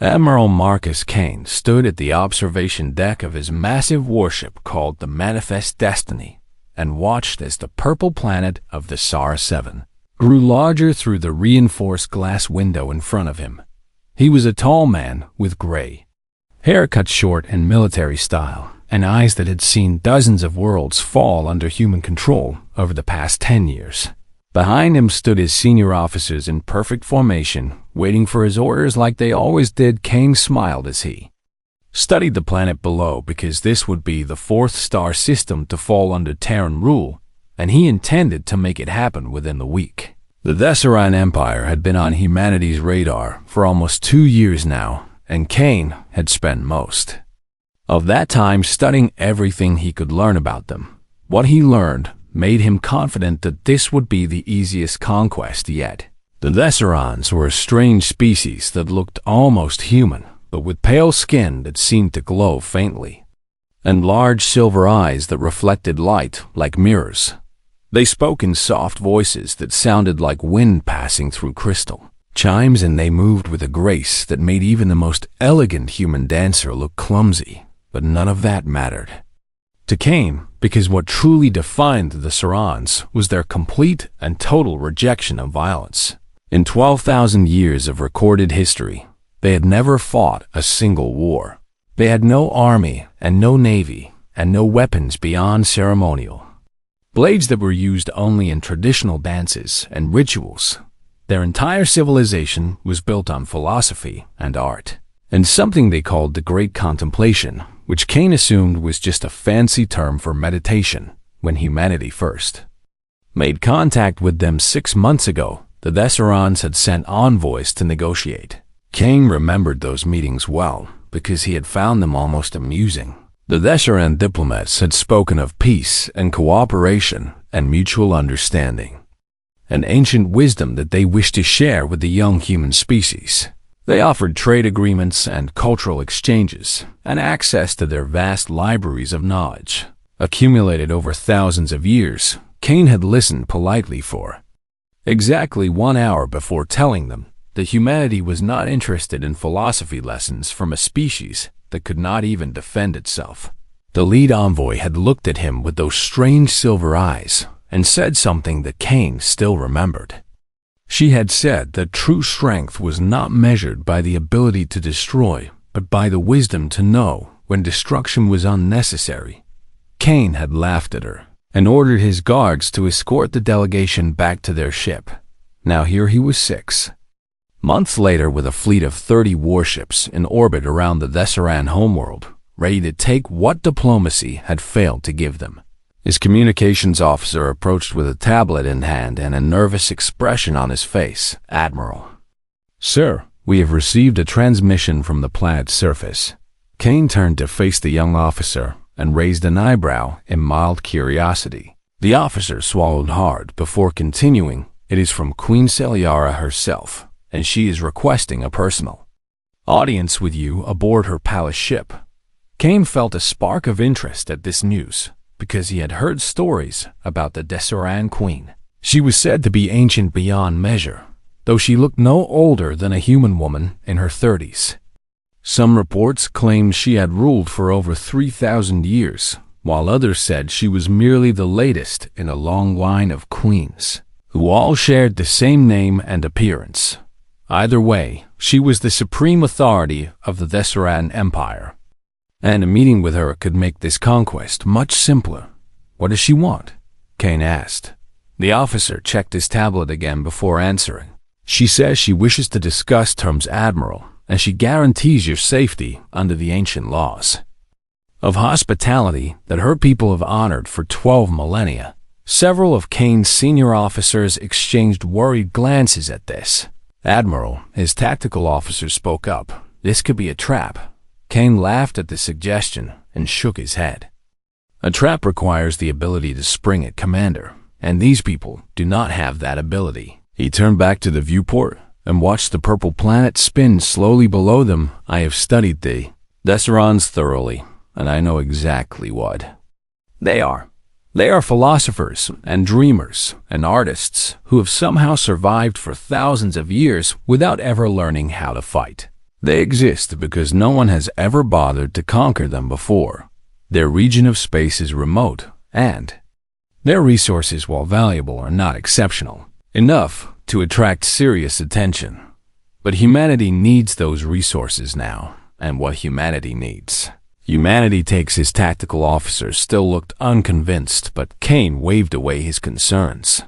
Admiral Marcus Kane stood at the observation deck of his massive warship called the Manifest Destiny and watched as the purple planet of the SAR 7 grew larger through the reinforced glass window in front of him. He was a tall man with gray hair cut short in military style and eyes that had seen dozens of worlds fall under human control over the past 10 years. Behind him stood his senior officers in perfect formation, waiting for his orders like they always did. Kane smiled as he studied the planet below because this would be the fourth star system to fall under Terran rule, and he intended to make it happen within the week. The Thessaran Empire had been on humanity's radar for almost 2 years now, and Kane had spent most of that time studying everything he could learn about them. What he learned made him confident that this would be the easiest conquest yet. The Thessarans were a strange species that looked almost human, but with pale skin that seemed to glow faintly, and large silver eyes that reflected light like mirrors. They spoke in soft voices that sounded like wind passing through crystal chimes, and they moved with a grace that made even the most elegant human dancer look clumsy, but none of that mattered to Kane, because what truly defined the Sarans was their complete and total rejection of violence. In 12,000 years of recorded history, they had never fought a single war. They had no army and no navy and no weapons beyond ceremonial blades that were used only in traditional dances and rituals. Their entire civilization was built on philosophy and art, and something they called the Great Contemplation, which Kane assumed was just a fancy term for meditation. When humanity first made contact with them 6 months ago, the Thessarans had sent envoys to negotiate. Kane remembered those meetings well because he had found them almost amusing. The Thessaran diplomats had spoken of peace and cooperation and mutual understanding, an ancient wisdom that they wished to share with the young human species. They offered trade agreements and cultural exchanges and access to their vast libraries of knowledge, accumulated over thousands of years. Kane had listened politely for exactly 1 hour before telling them that humanity was not interested in philosophy lessons from a species that could not even defend itself. The lead envoy had looked at him with those strange silver eyes and said something that Kane still remembered. She had said that true strength was not measured by the ability to destroy, but by the wisdom to know when destruction was unnecessary. Kane had laughed at her and ordered his guards to escort the delegation back to their ship. Now here he was 6 months later with a fleet of 30 warships in orbit around the Thessaran homeworld, ready to take what diplomacy had failed to give them. His communications officer approached with a tablet in hand and a nervous expression on his face. "Admiral." "Sir, we have received a transmission from the planet's surface." Kane turned to face the young officer and raised an eyebrow in mild curiosity. The officer swallowed hard before continuing. "It is from Queen Celiara herself, and she is requesting a personal audience with you aboard her palace ship." Kane felt a spark of interest at this news, because he had heard stories about the Thessaran Queen. She was said to be ancient beyond measure, though she looked no older than a human woman in her 30s. Some reports claimed she had ruled for over 3,000 years, while others said she was merely the latest in a long line of queens, who all shared the same name and appearance. Either way, she was the supreme authority of the Thessaran Empire, and a meeting with her could make this conquest much simpler. "What does she want?" Kane asked. The officer checked his tablet again before answering. "She says she wishes to discuss terms, Admiral, and she guarantees your safety under the ancient laws of hospitality that her people have honored for 12 millennia. Several of Kane's senior officers exchanged worried glances at this. "Admiral," his tactical officer spoke up, "this could be a trap." Kane laughed at the suggestion and shook his head. "A trap requires the ability to spring at commander, and these people do not have that ability." He turned back to the viewport and watched the purple planet spin slowly below them. "I have studied the Thessarans thoroughly, and I know exactly what they are. They are philosophers and dreamers and artists who have somehow survived for thousands of years without ever learning how to fight. They exist because no one has ever bothered to conquer them before. Their region of space is remote, and their resources, while valuable, are not exceptional enough to attract serious attention. But humanity needs those resources now, and what humanity needs. Humanity takes his tactical officers still looked unconvinced, but Kane waved away his concerns.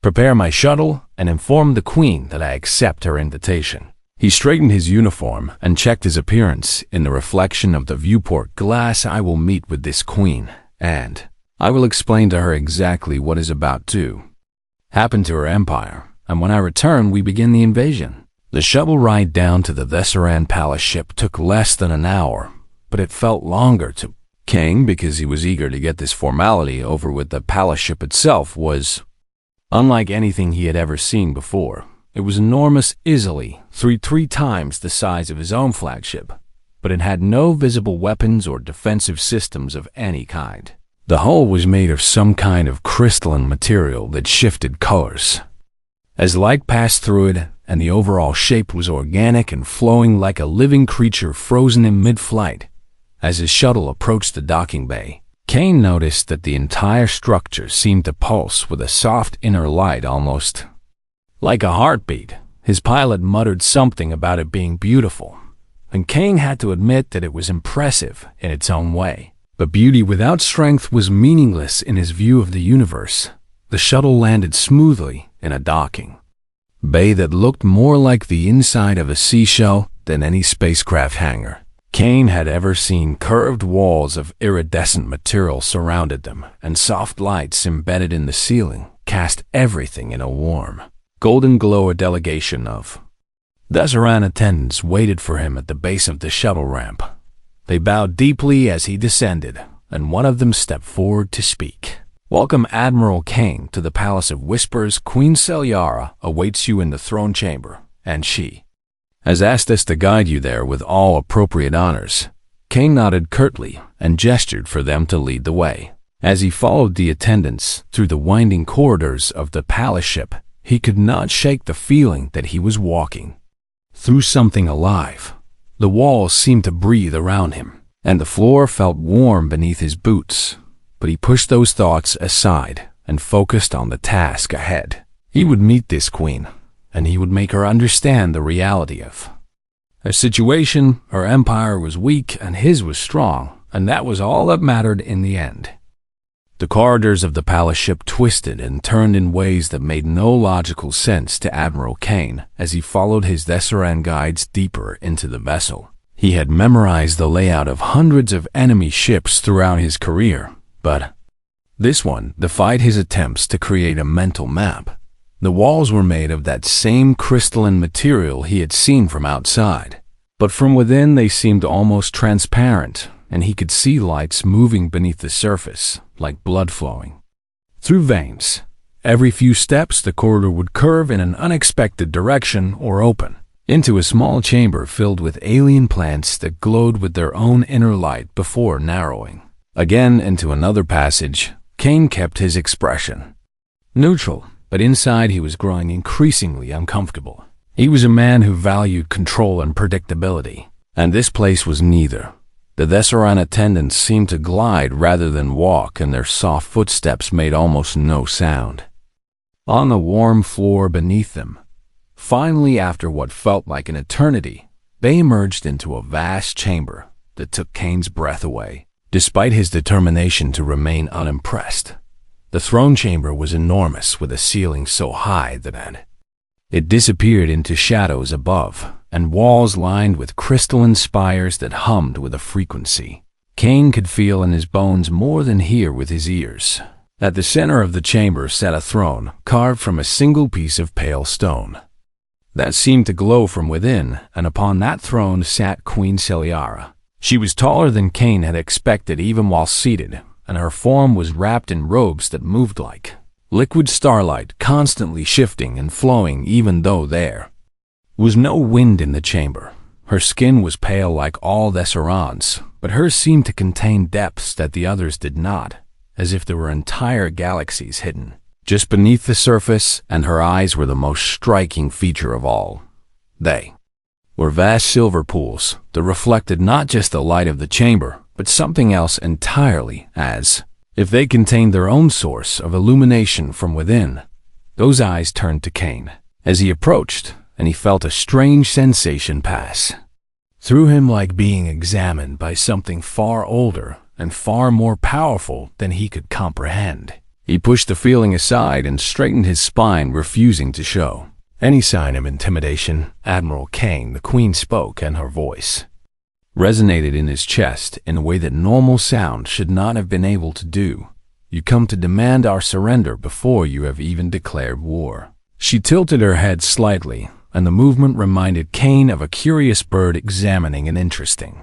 Prepare my shuttle and inform the Queen that I accept her invitation. He straightened his uniform and checked his appearance in the reflection of the viewport glass. I will meet with this Queen, and I will explain to her exactly what is about to happen to her empire, and when I return we begin the invasion. The shuttle ride down to the Thessaran palace ship took less than an hour, but it felt longer to Kane because he was eager to get this formality over with. The palace ship itself was unlike anything he had ever seen before. It was enormous, easily three times the size of his own flagship, but it had no visible weapons or defensive systems of any kind. The hull was made of some kind of crystalline material that shifted colors as light passed through it, and the overall shape was organic and flowing like a living creature frozen in mid-flight. As his shuttle approached the docking bay, Kane noticed that the entire structure seemed to pulse with a soft inner light, almost like a heartbeat. His pilot muttered something about it being beautiful, and Kane had to admit that it was impressive in its own way. But beauty without strength was meaningless in his view of the universe. The shuttle landed smoothly in a docking bay that looked more like the inside of a seashell than any spacecraft hangar Kane had ever seen. Curved walls of iridescent material surrounded them, and soft lights embedded in the ceiling cast everything in a warm, golden glow. A delegation of Thessaran attendants waited for him at the base of the shuttle ramp. They bowed deeply as he descended, and one of them stepped forward to speak. Welcome, Admiral Kane, to the Palace of Whispers. Queen Celiara awaits you in the throne chamber, and she has asked us to guide you there with all appropriate honors. Kane nodded curtly and gestured for them to lead the way. As he followed the attendants through the winding corridors of the palace ship, he could not shake the feeling that he was walking through something alive. The walls seemed to breathe around him, and the floor felt warm beneath his boots. But he pushed those thoughts aside and focused on the task ahead. He would meet this queen, and he would make her understand the reality of her situation. Her empire was weak and his was strong, and that was all that mattered in the end. The corridors of the palace ship twisted and turned in ways that made no logical sense to Admiral Kane as he followed his Thessaran guides deeper into the vessel. He had memorized the layout of hundreds of enemy ships throughout his career, but this one defied his attempts to create a mental map. The walls were made of that same crystalline material he had seen from outside, but from within they seemed almost transparent, and he could see lights moving beneath the surface, like blood flowing through veins. Every few steps, the corridor would curve in an unexpected direction or open into a small chamber filled with alien plants that glowed with their own inner light before narrowing again into another passage. Kane kept his expression neutral, but inside he was growing increasingly uncomfortable. He was a man who valued control and predictability, and this place was neither. The Thessaran attendants seemed to glide rather than walk, and their soft footsteps made almost no sound on the warm floor beneath them. Finally, after what felt like an eternity, they emerged into a vast chamber that took Kane's breath away. Despite his determination to remain unimpressed, the throne chamber was enormous, with a ceiling so high that it disappeared into shadows above, and walls lined with crystalline spires that hummed with a frequency Kane could feel in his bones more than hear with his ears. At the center of the chamber sat a throne carved from a single piece of pale stone that seemed to glow from within, and upon that throne sat Queen Celiara. She was taller than Kane had expected even while seated, and her form was wrapped in robes that moved like liquid starlight, constantly shifting and flowing even though there was no wind in the chamber. Her skin was pale like all Thessaran's, but hers seemed to contain depths that the others did not, as if there were entire galaxies hidden just beneath the surface, and her eyes were the most striking feature of all. They were vast silver pools that reflected not just the light of the chamber, but something else entirely, as if they contained their own source of illumination from within. Those eyes turned to Kane as he approached, and he felt a strange sensation pass through him, like being examined by something far older and far more powerful than he could comprehend. He pushed the feeling aside and straightened his spine, refusing to show any sign of intimidation. "Admiral Kane," the Queen spoke, and her voice resonated in his chest in a way that normal sound should not have been able to do. "You come to demand our surrender before you have even declared war." She tilted her head slightly, and the movement reminded Kane of a curious bird examining an interesting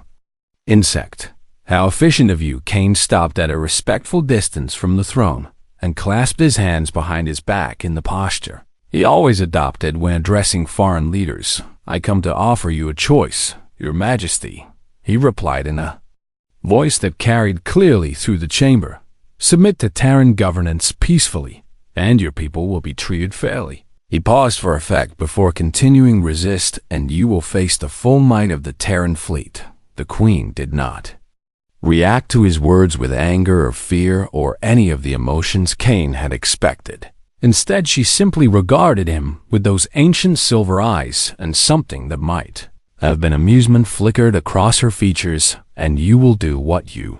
insect. "How efficient of you." Kane stopped at a respectful distance from the throne and clasped his hands behind his back in the posture he always adopted when addressing foreign leaders. "I come to offer you a choice, Your Majesty," he replied in a voice that carried clearly through the chamber. "Submit to Terran governance peacefully, and your people will be treated fairly." He paused for effect before continuing, "Resist, and you will face the full might of the Terran fleet." The Queen did not react to his words with anger or fear or any of the emotions Kane had expected. Instead, she simply regarded him with those ancient silver eyes, and something that might have been amusement flickered across her features. "And you will do what you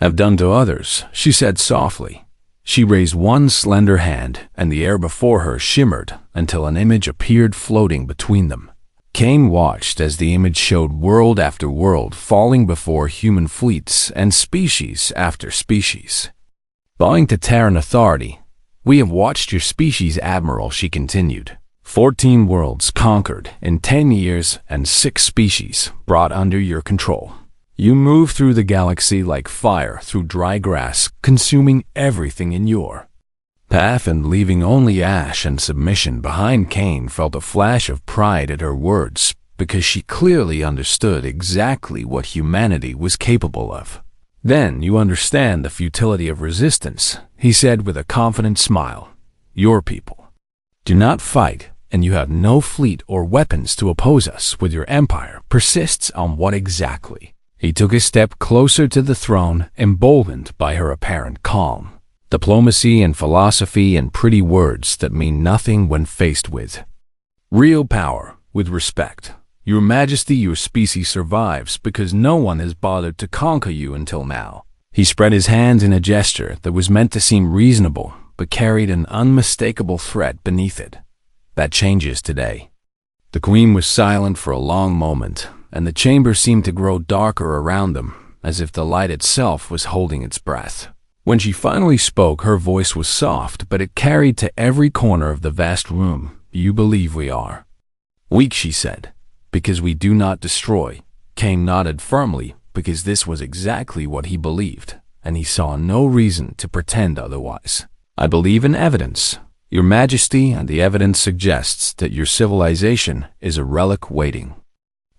have done to others," she said softly. She raised one slender hand, and the air before her shimmered until an image appeared floating between them. Kane watched as the image showed world after world falling before human fleets and species after species. Bowing to Terran authority, "We have watched your species, Admiral," she continued. 14 worlds conquered in 10 years and 6 species brought under your control. You move through the galaxy like fire through dry grass, consuming everything in your path and leaving only ash and submission behind." Kane felt a flash of pride at her words, because she clearly understood exactly what humanity was capable of. "Then you understand the futility of resistance," he said with a confident smile. "Your people do not fight, and you have no fleet or weapons to oppose us. With your empire persists on what exactly?" He took a step closer to the throne, emboldened by her apparent calm. "Diplomacy and philosophy and pretty words that mean nothing when faced with real power. With respect, Your Majesty, your species survives because no one has bothered to conquer you until now." He spread his hands in a gesture that was meant to seem reasonable, but carried an unmistakable threat beneath it. "That changes today." The Queen was silent for a long moment, and the chamber seemed to grow darker around them, as if the light itself was holding its breath. When she finally spoke, her voice was soft, but it carried to every corner of the vast room. "You believe we are weak," she said, "because we do not destroy." Kane nodded firmly, because this was exactly what he believed, and he saw no reason to pretend otherwise. "I believe in evidence, Your Majesty, and the evidence suggests that your civilization is a relic waiting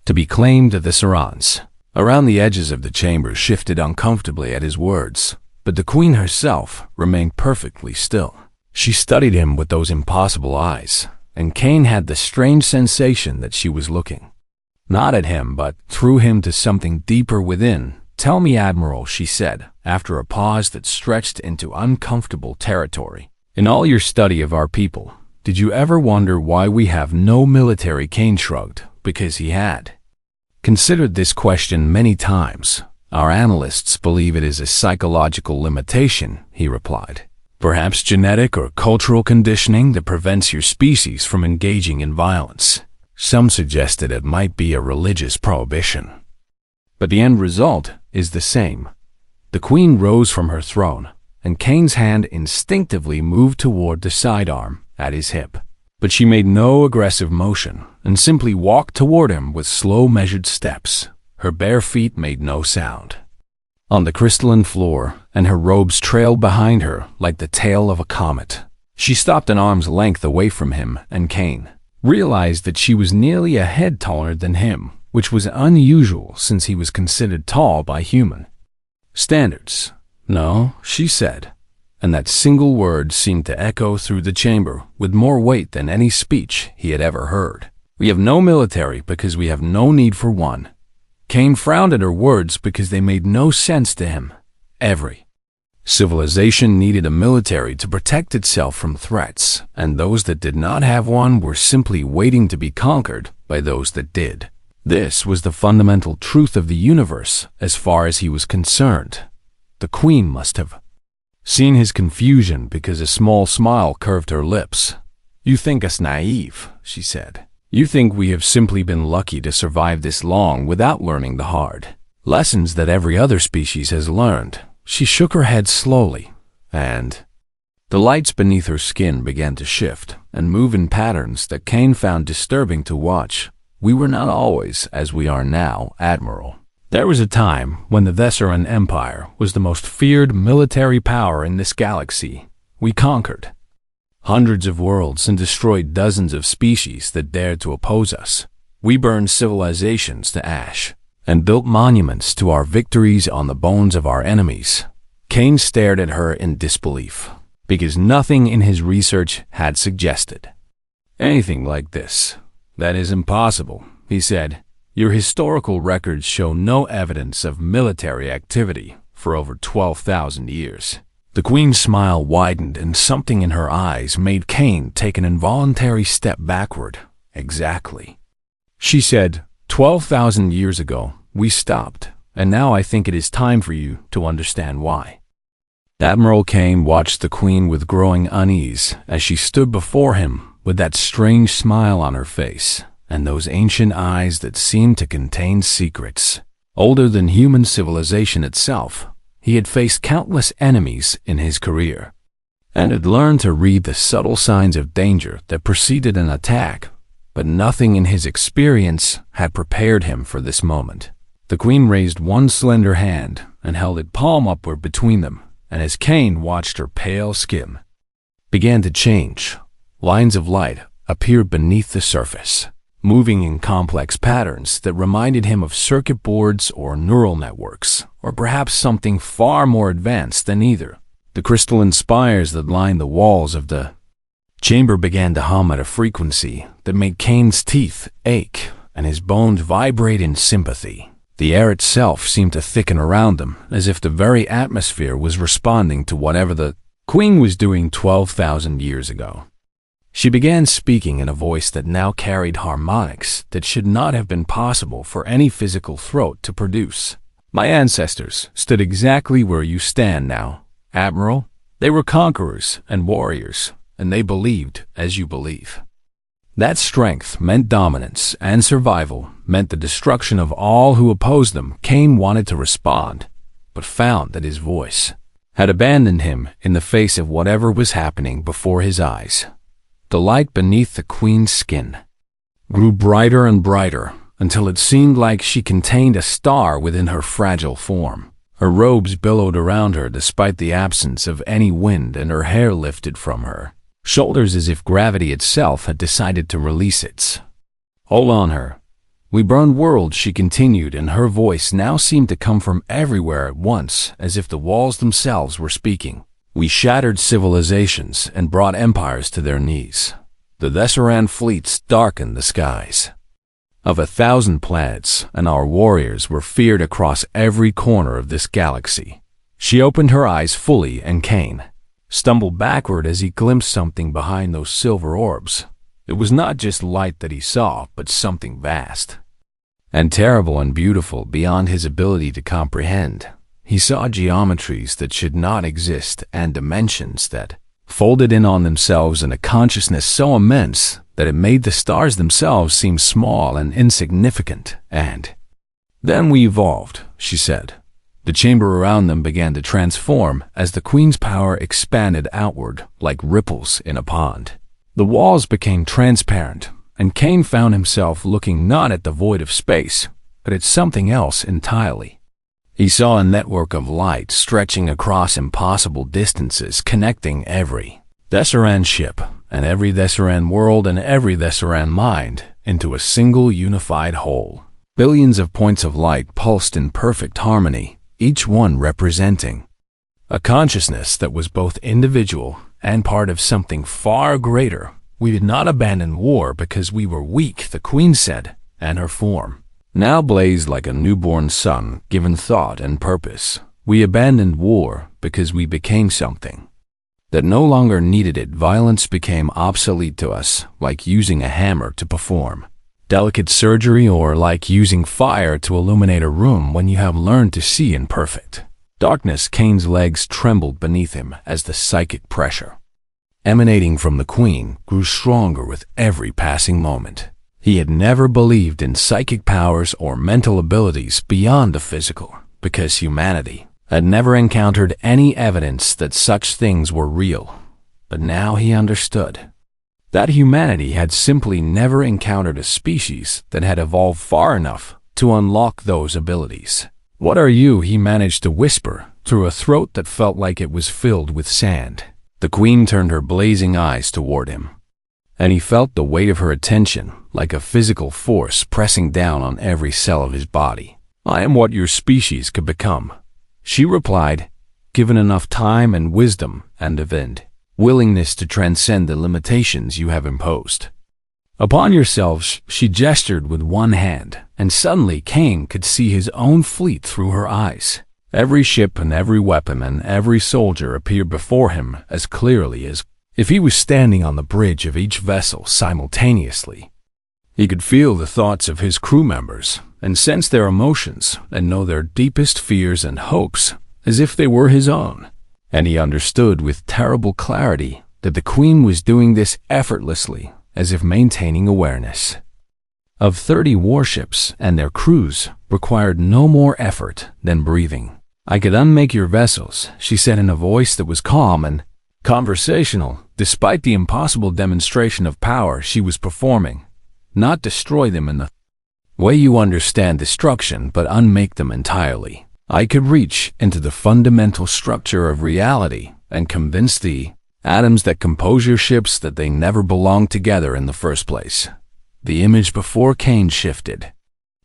to be claimed." The Sarans around the edges of the chamber shifted uncomfortably at his words, but the Queen herself remained perfectly still. She studied him with those impossible eyes, and Kane had the strange sensation that she was looking not at him, but through him to something deeper within. "Tell me, Admiral," she said, after a pause that stretched into uncomfortable territory. "In all your study of our people, did you ever wonder why we have no military?" Kane shrugged, because he had considered this question many times. "Our analysts believe it is a psychological limitation," he replied. "Perhaps genetic or cultural conditioning that prevents your species from engaging in violence. Some suggested it might be a religious prohibition. But the end result is the same." The Queen rose from her throne, and Kane's hand instinctively moved toward the sidearm at his hip. But she made no aggressive motion, and simply walked toward him with slow, measured steps. Her bare feet made no sound on the crystalline floor, and her robes trailed behind her like the tail of a comet. She stopped an arm's length away from him, and Kane realized that she was nearly a head taller than him, which was unusual since he was considered tall by human standards. "No," she said, and that single word seemed to echo through the chamber with more weight than any speech he had ever heard. We have no military because we have no need for one. Kane frowned at her words because they made no sense to him. Every civilization needed a military to protect itself from threats, and those that did not have one were simply waiting to be conquered by those that did. This was the fundamental truth of the universe as far as he was concerned. The Queen must have seen his confusion because a small smile curved her lips. "You think us naive," she said. "You think we have simply been lucky to survive this long without learning the hard lessons that every other species has learned." She shook her head slowly, and the lights beneath her skin began to shift and move in patterns that Kane found disturbing to watch. "We were not always as we are now, Admiral. There was a time when the Thessaran Empire was the most feared military power in this galaxy. We conquered hundreds of worlds and destroyed dozens of species that dared to oppose us. We burned civilizations to ash and built monuments to our victories on the bones of our enemies." Kane stared at her in disbelief, because nothing in his research had suggested anything like this. "That is impossible," he said. "Your historical records show no evidence of military activity for over 12,000 years. The Queen's smile widened, and something in her eyes made Kane take an involuntary step backward. "Exactly," she said. 12,000 years ago, we stopped, and now I think it is time for you to understand why." Admiral Kane watched the Queen with growing unease as she stood before him with that strange smile on her face and those ancient eyes that seemed to contain secrets. Older than human civilization itself, he had faced countless enemies in his career and had learned to read the subtle signs of danger that preceded an attack. But nothing in his experience had prepared him for this moment. The Queen raised one slender hand and held it palm upward between them, and as Kane watched her pale skin began to change, lines of light appeared beneath the surface, moving in complex patterns that reminded him of circuit boards or neural networks, or perhaps something far more advanced than either. The crystalline spires that lined the walls of the chamber began to hum at a frequency that made Kane's teeth ache and his bones vibrate in sympathy. The air itself seemed to thicken around them, as if the very atmosphere was responding to whatever the Queen was doing 12,000 years ago. She began speaking in a voice that now carried harmonics that should not have been possible for any physical throat to produce. "My ancestors stood exactly where you stand now, Admiral. They were conquerors and warriors, and they believed as you believe. That strength meant dominance, and survival meant the destruction of all who opposed them." Kane wanted to respond, but found that his voice had abandoned him in the face of whatever was happening before his eyes. The light beneath the Queen's skin grew brighter and brighter until it seemed like she contained a star within her fragile form. Her robes billowed around her despite the absence of any wind, and her hair lifted from her shoulders as if gravity itself had decided to release its hold on her. "We burned worlds," she continued, and her voice now seemed to come from everywhere at once, as if the walls themselves were speaking. "We shattered civilizations and brought empires to their knees. The Thessaran fleets darkened the skies of 1,000 planets, and our warriors were feared across every corner of this galaxy." She opened her eyes fully, and Kane stumbled backward as he glimpsed something behind those silver orbs. It was not just light that he saw, but something vast and terrible and beautiful beyond his ability to comprehend. He saw geometries that should not exist and dimensions that folded in on themselves in a consciousness so immense that it made the stars themselves seem small and insignificant. "And then we evolved," she said. The chamber around them began to transform as the Queen's power expanded outward like ripples in a pond. The walls became transparent, and Kane found himself looking not at the void of space, but at something else entirely. He saw a network of light stretching across impossible distances, connecting every Thessaran ship and every Thessaran world and every Thessaran mind into a single unified whole. Billions of points of light pulsed in perfect harmony, each one representing a consciousness that was both individual and part of something far greater We did not abandon war because we were weak, the queen said, and her form now blazed like a newborn sun given thought and purpose. We abandoned war because we became something that no longer needed it. Violence became obsolete to us, like using a hammer to perform delicate surgery or like using fire to illuminate a room when you have learned to see in perfect darkness. Kane's legs trembled beneath him as the psychic pressure emanating from the queen grew stronger with every passing moment. He had never believed in psychic powers or mental abilities beyond the physical, because humanity had never encountered any evidence that such things were real. But now he understood that humanity had simply never encountered a species that had evolved far enough to unlock those abilities. "What are you?" he managed to whisper through a throat that felt like it was filled with sand. The queen turned her blazing eyes toward him, and he felt the weight of her attention like a physical force pressing down on every cell of his body. "I am what your species could become," she replied, "given enough time and wisdom and willingness to transcend the limitations you have imposed upon yourselves." She gestured with one hand, and suddenly Kane could see his own fleet through her eyes. Every ship and every weapon and every soldier appeared before him as clearly as if he was standing on the bridge of each vessel simultaneously. He could feel the thoughts of his crew members and sense their emotions and know their deepest fears and hopes as if they were his own. And he understood with terrible clarity that the queen was doing this effortlessly, as if maintaining awareness of 30 warships and their crews required no more effort than breathing. "I could unmake your vessels," she said in a voice that was calm and conversational, despite the impossible demonstration of power she was performing. "Not destroy them in the way you understand destruction, but unmake them entirely. I could reach into the fundamental structure of reality and convince the atoms that compose your ships that they never belonged together in the first place." The image before Kane shifted,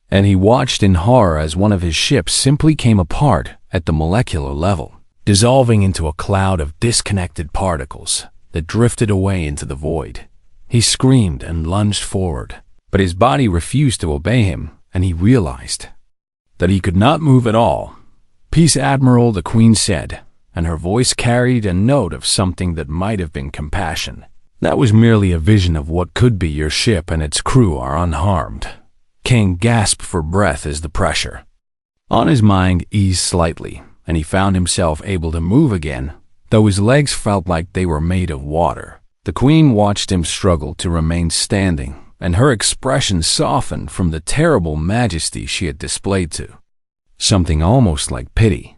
and he watched in horror as one of his ships simply came apart at the molecular level, dissolving into a cloud of disconnected particles that drifted away into the void. He screamed and lunged forward, but his body refused to obey him, and he realized that he could not move at all. "Peace, Admiral," the queen said, and her voice carried a note of something that might have been compassion. "That was merely a vision of what could be. Your ship and its crew are unharmed." Kane gasped for breath as the pressure on his mind eased slightly, and he found himself able to move again, though his legs felt like they were made of water. The queen watched him struggle to remain standing, and her expression softened from the terrible majesty she had displayed to something almost like pity.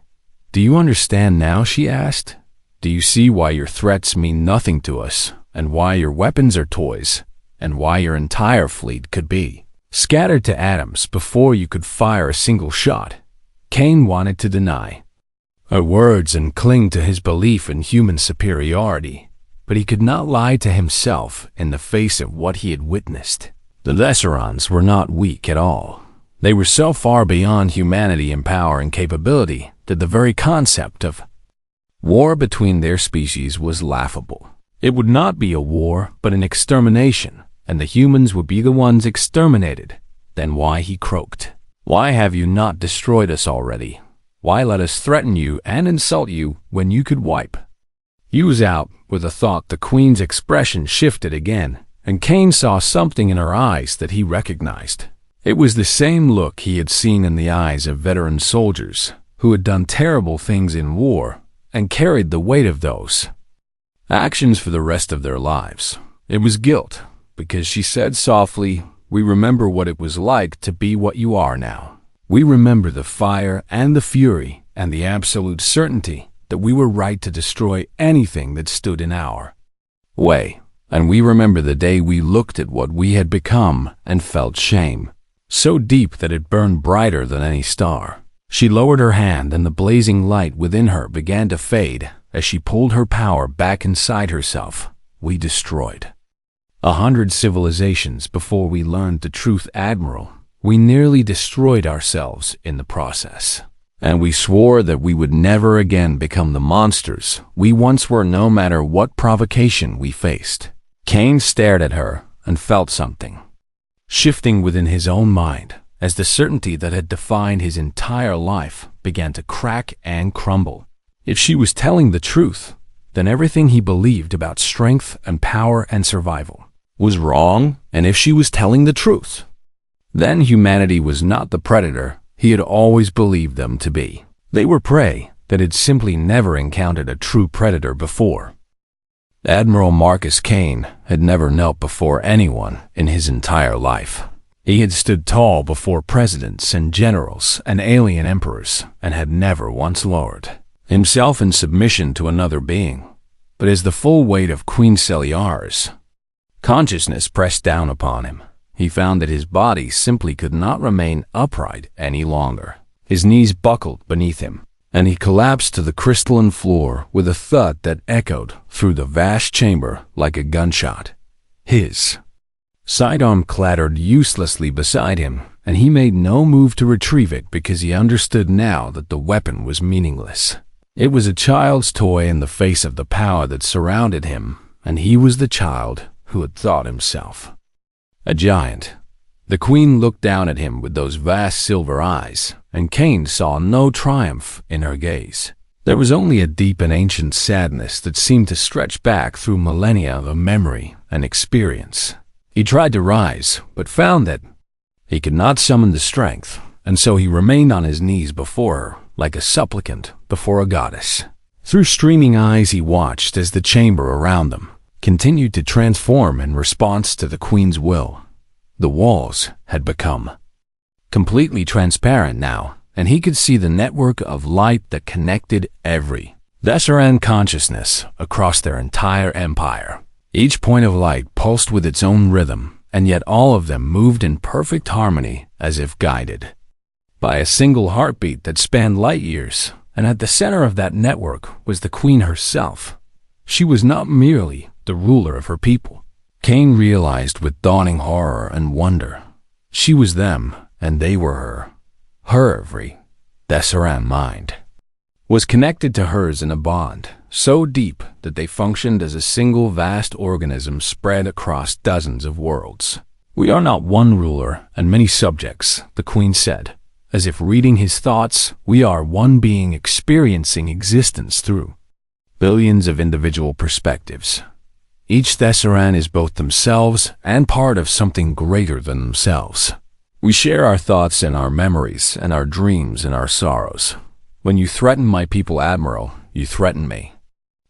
"Do you understand now?" she asked. "Do you see why your threats mean nothing to us, and why your weapons are toys, and why your entire fleet could be scattered to atoms before you could fire a single shot?" Kane wanted to deny her words and cling to his belief in human superiority, but he could not lie to himself in the face of what he had witnessed. The Lesserons were not weak at all. They were so far beyond humanity in power and capability that the very concept of war between their species was laughable. It would not be a war, but an extermination, and the humans would be the ones exterminated. Then why, he croaked, "why have you not destroyed us already? Why let us threaten you and insult you when you could wipe you out?" With a thought, the queen's expression shifted again, and Kane saw something in her eyes that he recognized. It was the same look he had seen in the eyes of veteran soldiers who had done terrible things in war and carried the weight of those actions for the rest of their lives. It was guilt, because she said softly, "We remember what it was like to be what you are now. We remember the fire and the fury and the absolute certainty that we were right to destroy anything that stood in our way. And we remember the day we looked at what we had become and felt shame, so deep that it burned brighter than any star." She lowered her hand, and the blazing light within her began to fade as she pulled her power back inside herself. "We destroyed 100 civilizations before we learned the truth, Admiral. We nearly destroyed ourselves in the process. And we swore that we would never again become the monsters we once were, no matter what provocation we faced." Kane stared at her and felt something shifting within his own mind as the certainty that had defined his entire life began to crack and crumble. If she was telling the truth, then everything he believed about strength and power and survival was wrong, and if she was telling the truth, then humanity was not the predator he had always believed them to be. They were prey that had simply never encountered a true predator before. Admiral Marcus Kane had never knelt before anyone in his entire life. He had stood tall before presidents and generals and alien emperors and had never once lowered himself in submission to another being. But as the full weight of Queen Celiara's consciousness pressed down upon him, he found that his body simply could not remain upright any longer. His knees buckled beneath him, and he collapsed to the crystalline floor with a thud that echoed through the vast chamber like a gunshot. His sidearm clattered uselessly beside him, and he made no move to retrieve it because he understood now that the weapon was meaningless. It was a child's toy in the face of the power that surrounded him, and he was the child who had thought himself a giant. The Queen looked down at him with those vast silver eyes, and Kane saw no triumph in her gaze. There was only a deep and ancient sadness that seemed to stretch back through millennia of memory and experience. He tried to rise, but found that he could not summon the strength, and so he remained on his knees before her, like a supplicant before a goddess. Through streaming eyes he watched as the chamber around them continued to transform in response to the Queen's will. The walls had become completely transparent now, and he could see the network of light that connected every Thessaran consciousness across their entire empire. Each point of light pulsed with its own rhythm, and yet all of them moved in perfect harmony as if guided by a single heartbeat that spanned light years. And at the center of that network was the Queen herself. She was not merely the ruler of her people. Kane realized with dawning horror and wonder. She was them, and they were her. Her every Thessaran mind was connected to hers in a bond so deep that they functioned as a single vast organism spread across dozens of worlds. "We are not one ruler and many subjects," the Queen said, as if reading his thoughts. "We are one being experiencing existence through billions of individual perspectives. Each Thessaran is both themselves and part of something greater than themselves. We share our thoughts and our memories and our dreams and our sorrows. When you threaten my people, Admiral, you threaten me."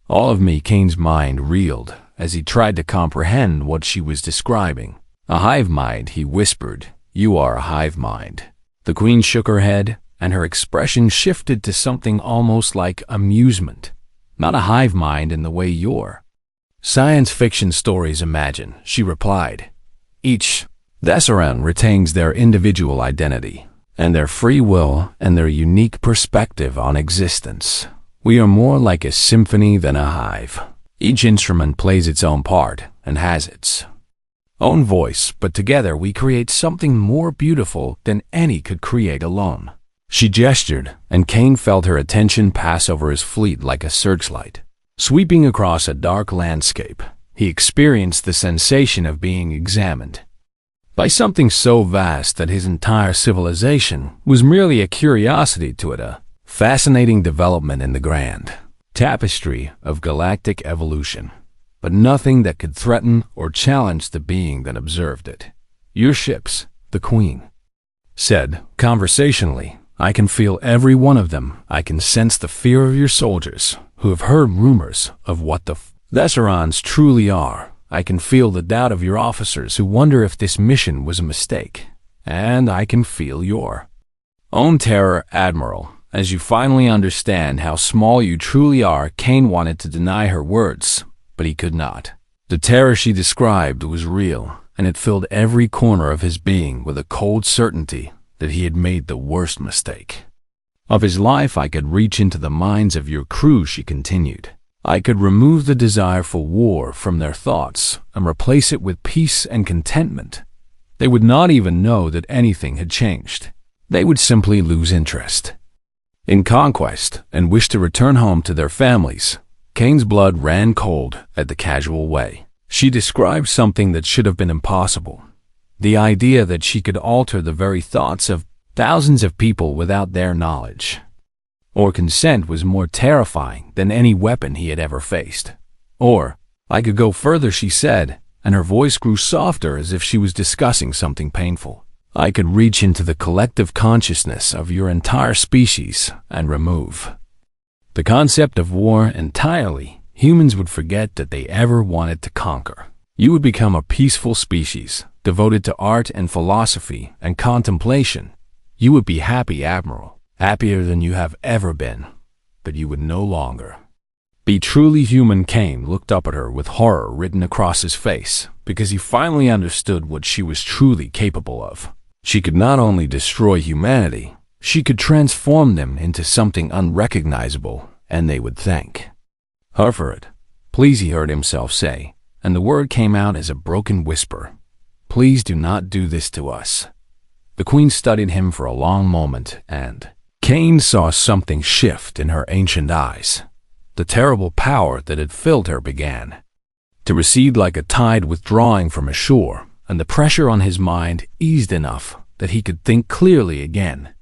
All of me, Kane's mind reeled as he tried to comprehend what she was describing. "A hive mind," he whispered. "You are a hive mind." The Queen shook her head, and her expression shifted to something almost like amusement. "Not a hive mind in the way you're science fiction stories imagine," she replied. "Each Thessaran retains their individual identity, and their free will and their unique perspective on existence. We are more like a symphony than a hive. Each instrument plays its own part and has its own voice, but together we create something more beautiful than any could create alone." She gestured, and Kane felt her attention pass over his fleet like a searchlight. Sweeping across a dark landscape, he experienced the sensation of being examined by something so vast that his entire civilization was merely a curiosity to it, a fascinating development in the grand tapestry of galactic evolution, but nothing that could threaten or challenge the being that observed it. "Your ships," the Queen said conversationally. "I can feel every one of them. I can sense the fear of your soldiers who have heard rumors of what the Thessarans truly are. I can feel the doubt of your officers who wonder if this mission was a mistake. And I can feel your own terror, Admiral, as you finally understand how small you truly are." Kane wanted to deny her words, but he could not. The terror she described was real, and it filled every corner of his being with a cold certainty that he had made the worst mistake of his life. "I could reach into the minds of your crew," she continued. "I could remove the desire for war from their thoughts and replace it with peace and contentment. They would not even know that anything had changed. They would simply lose interest in conquest and wish to return home to their families." Kane's blood ran cold at the casual way She described something that should have been impossible. The idea that she could alter the very thoughts of thousands of people without their knowledge or consent was more terrifying than any weapon he had ever faced. Or, I could go further, she said, and her voice grew softer as if she was discussing something painful. I could reach into the collective consciousness of your entire species and remove the concept of war entirely. Humans would forget that they ever wanted to conquer. You would become a peaceful species, devoted to art and philosophy and contemplation. You would be happy, Admiral, happier than you have ever been, but you would no longer be truly human. Kane looked up at her with horror written across his face, because he finally understood what she was truly capable of. She could not only destroy humanity, she could transform them into something unrecognizable, and they would thank her for it. Please, he heard himself say, and the word came out as a broken whisper. Please do not do this to us. The Queen studied him for a long moment, and Kane saw something shift in her ancient eyes. The terrible power that had filled her began to recede like a tide withdrawing from a shore, and the pressure on his mind eased enough that he could think clearly again.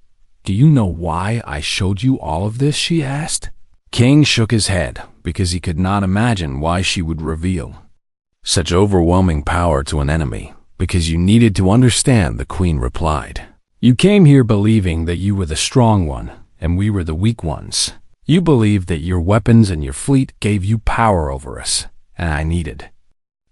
Do you know why I showed you all of this? She asked. King shook his head, because he could not imagine why she would reveal such overwhelming power to an enemy. Because you needed to understand, the Queen replied. You came here believing that you were the strong one, and we were the weak ones. You believed that your weapons and your fleet gave you power over us, and I needed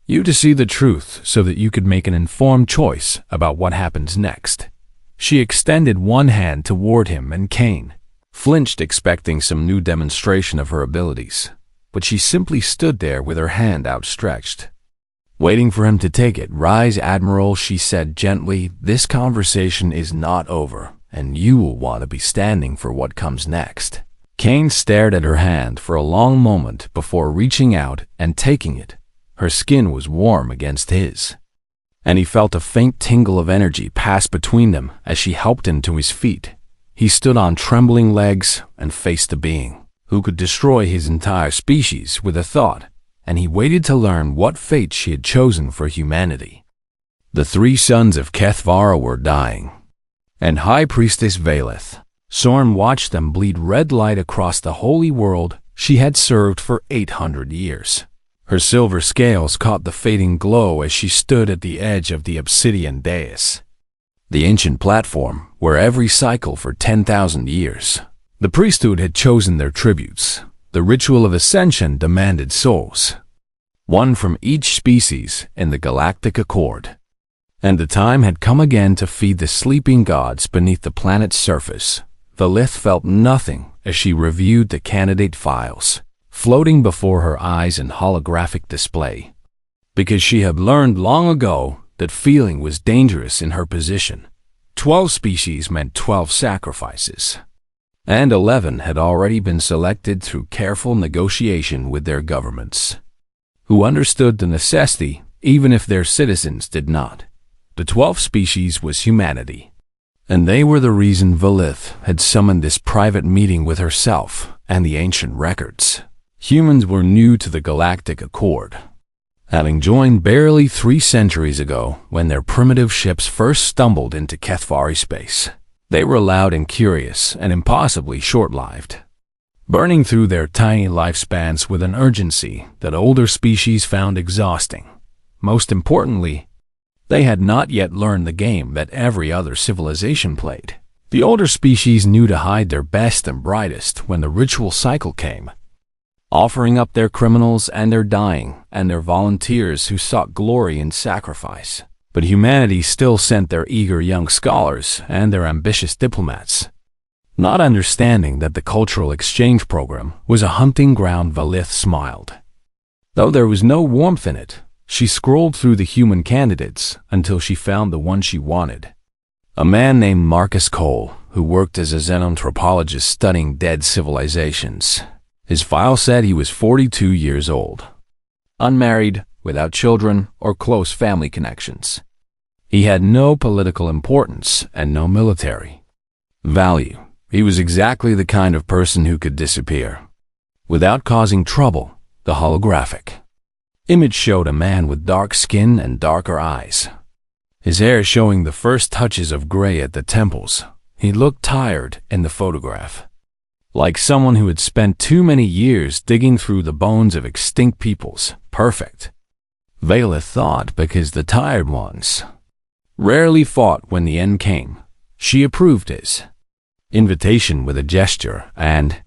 you to see the truth so that you could make an informed choice about what happens next. She extended one hand toward him, and Kane flinched, expecting some new demonstration of her abilities, but she simply stood there with her hand outstretched, waiting for him to take it. Rise, Admiral, she said gently. This conversation is not over, and you will want to be standing for what comes next. Kane stared at her hand for a long moment before reaching out and taking it. Her skin was warm against his, and he felt a faint tingle of energy pass between them as she helped him to his feet. He stood on trembling legs and faced the being who could destroy his entire species with a thought, and he waited to learn what fate she had chosen for humanity. The three sons of Kethvara were dying, and High Priestess Valeth Sorn watched them bleed red light across the holy world she had served for 800 years. Her silver scales caught the fading glow as she stood at the edge of the obsidian dais, the ancient platform where every cycle for 10,000 years the priesthood had chosen their tributes. The ritual of ascension demanded souls, one from each species in the Galactic Accord. And the time had come again to feed the sleeping gods beneath the planet's surface. Valith felt nothing as she reviewed the candidate files, floating before her eyes in holographic display. Because she had learned long ago that feeling was dangerous in her position. 12 species meant 12 sacrifices, and 11 had already been selected through careful negotiation with their governments, who understood the necessity even if their citizens did not. The 12th species was humanity, and they were the reason Valith had summoned this private meeting with herself and the ancient records. Humans were new to the Galactic Accord, having joined barely 3 centuries ago when their primitive ships first stumbled into Kethvari space. They were loud and curious and impossibly short-lived, burning through their tiny lifespans with an urgency that older species found exhausting. Most importantly, they had not yet learned the game that every other civilization played. The older species knew to hide their best and brightest when the ritual cycle came, offering up their criminals and their dying and their volunteers who sought glory in sacrifice. But humanity still sent their eager young scholars and their ambitious diplomats, not understanding that the cultural exchange program was a hunting ground. Valith smiled. Though there was no warmth in it, she scrolled through the human candidates until she found the one she wanted. A man named Marcus Cole, who worked as a xenanthropologist studying dead civilizations. His file said he was 42 years old, unmarried, without children or close family connections. He had no political importance and no military value. He was exactly the kind of person who could disappear without causing trouble. The holographic Image showed a man with dark skin and darker eyes. His hair showing the first touches of gray at the temples. He looked tired in the photograph, like someone who had spent too many years digging through the bones of extinct peoples. Perfect, Valeth thought, because the tired ones rarely fought when the end came. She approved his invitation with a gesture and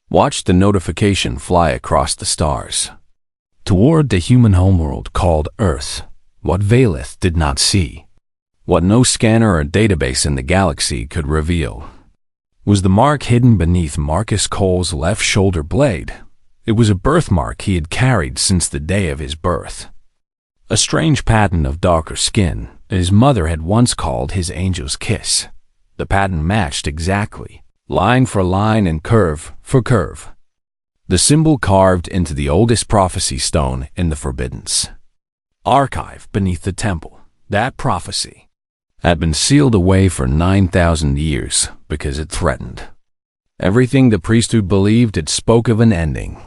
watched the notification fly across the stars toward the human homeworld called Earth. What Valeth did not see, what no scanner or database in the galaxy could reveal, was the mark hidden beneath Marcus Cole's left shoulder blade. It was a birthmark he had carried since the day of his birth. A strange pattern of darker skin his mother had once called his angel's kiss. The pattern matched exactly, line for line and curve for curve. The symbol carved into the oldest prophecy stone in the Forbiddens archive beneath the temple. That prophecy had been sealed away for 9,000 years because it threatened everything the priesthood believed. It spoke of an ending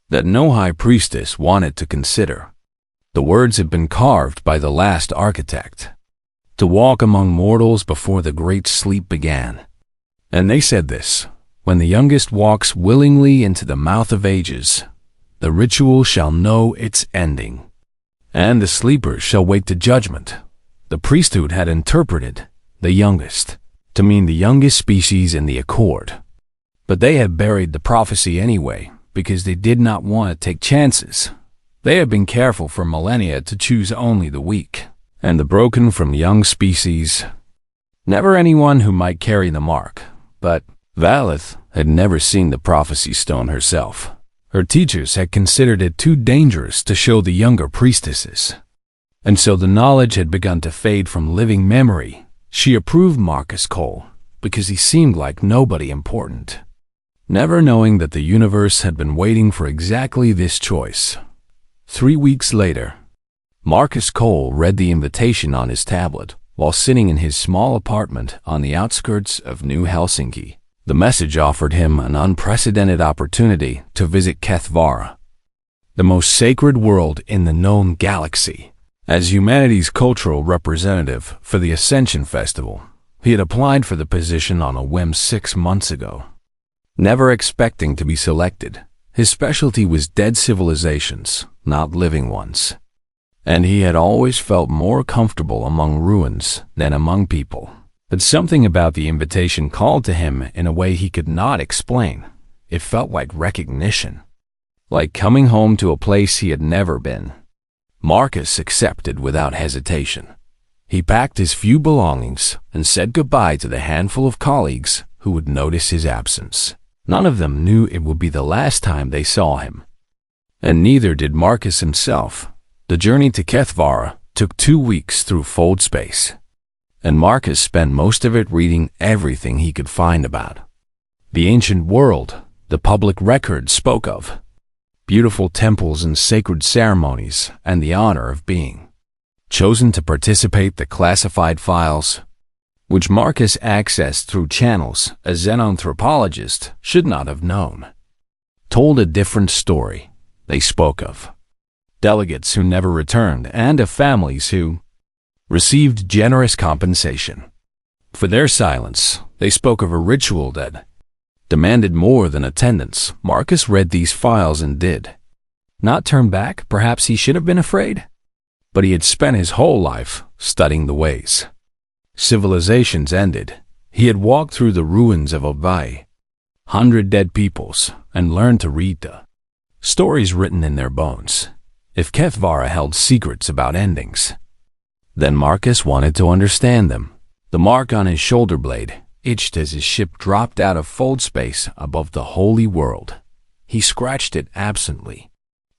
that no high priestess wanted to consider. The words had been carved by the last architect to walk among mortals before the great sleep began. And they said this: when the youngest walks willingly into the mouth of ages, the ritual shall know its ending, and the sleepers shall wait to judgment. The priesthood had interpreted the youngest to mean the youngest species in the accord. But they had buried the prophecy anyway, because they did not want to take chances. They had been careful for millennia to choose only the weak and the broken from young species, never anyone who might carry the mark. But Valeth had never seen the prophecy stone herself. Her teachers had considered it too dangerous to show the younger priestesses, and so the knowledge had begun to fade from living memory. She approved Marcus Cole because he seemed like nobody important, never knowing that the universe had been waiting for exactly this choice. 3 weeks later, Marcus Cole read the invitation on his tablet while sitting in his small apartment on the outskirts of New Helsinki. The message offered him an unprecedented opportunity to visit Kethvara, the most sacred world in the known galaxy. As humanity's cultural representative for the Ascension Festival, he had applied for the position on a whim 6 months ago, never expecting to be selected. His specialty was dead civilizations, not living ones, and he had always felt more comfortable among ruins than among people. But something about the invitation called to him in a way he could not explain. It felt like recognition, like coming home to a place he had never been. Marcus accepted without hesitation. He packed his few belongings and said goodbye to the handful of colleagues who would notice his absence. None of them knew it would be the last time they saw him, and neither did Marcus himself. The journey to Kethvara took 2 weeks through fold space, and Marcus spent most of it reading everything he could find about the ancient world the public records spoke of, beautiful temples and sacred ceremonies, and the honor of being chosen to participate. The classified files, which Marcus accessed through channels a xenanthropologist should not have known, told a different story. They spoke of delegates who never returned and of families who received generous compensation for their silence. They spoke of a ritual that demanded more than attendance. Marcus read these files and did not turn back. Perhaps he should have been afraid, but he had spent his whole life studying the ways civilizations ended. He had walked through the ruins of HFY, 100 dead peoples, and learned to read the stories written in their bones. If Kethvara held secrets about endings, then Marcus wanted to understand them. The mark on his shoulder blade itched as his ship dropped out of fold space above the holy world. He scratched it absently,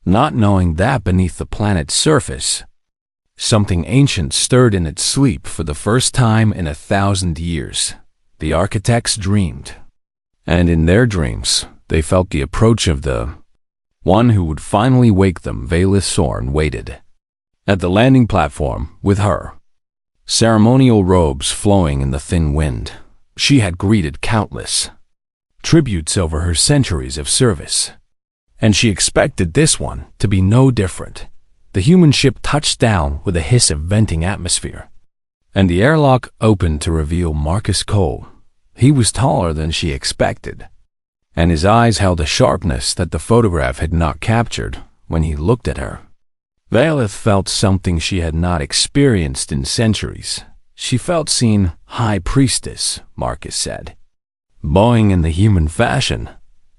not knowing that beneath the planet's surface, something ancient stirred in its sleep for the first time in 1,000 years. The architects dreamed, and in their dreams, they felt the approach of the one who would finally wake them. Valeth Sorn waited at the landing platform with her ceremonial robes flowing in the thin wind. She had greeted countless tributes over her centuries of service, and she expected this one to be no different. The human ship touched down with a hiss of venting atmosphere, and the airlock opened to reveal Marcus Cole. He was taller than she expected, and his eyes held a sharpness that the photograph had not captured when he looked at her. Valeth felt something she had not experienced in centuries. She felt seen. "High Priestess," Marcus said, bowing in the human fashion.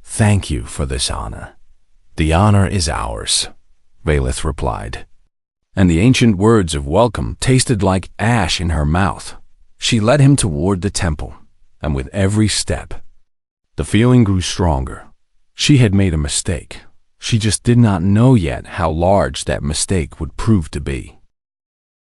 "Thank you for this honor." "The honor is ours," Valeth replied, and the ancient words of welcome tasted like ash in her mouth. She led him toward the temple, and with every step, the feeling grew stronger. She had made a mistake. She just did not know yet how large that mistake would prove to be.